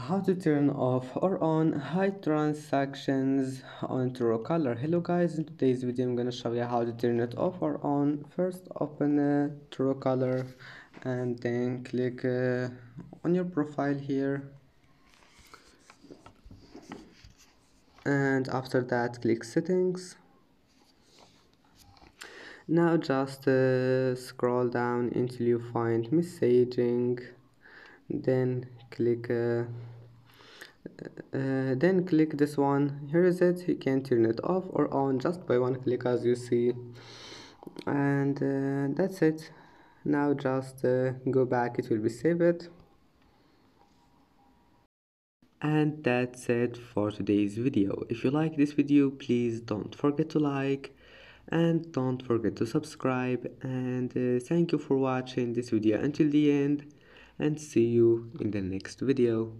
how to turn off or on hide transactions on Truecaller. Hello guys, in today's video I'm gonna show you how to turn it off or on. First open Truecaller and then click on your profile here, and after that click settings. Now just scroll down until you find messaging, then click this one. Here is it. You can turn it off or on just by one click, as you see, and that's it. Now just go back, it will be saved. And that's it for today's video. If you like this video, please don't forget to like and don't forget to subscribe, and thank you for watching this video until the end, and see you in the next video.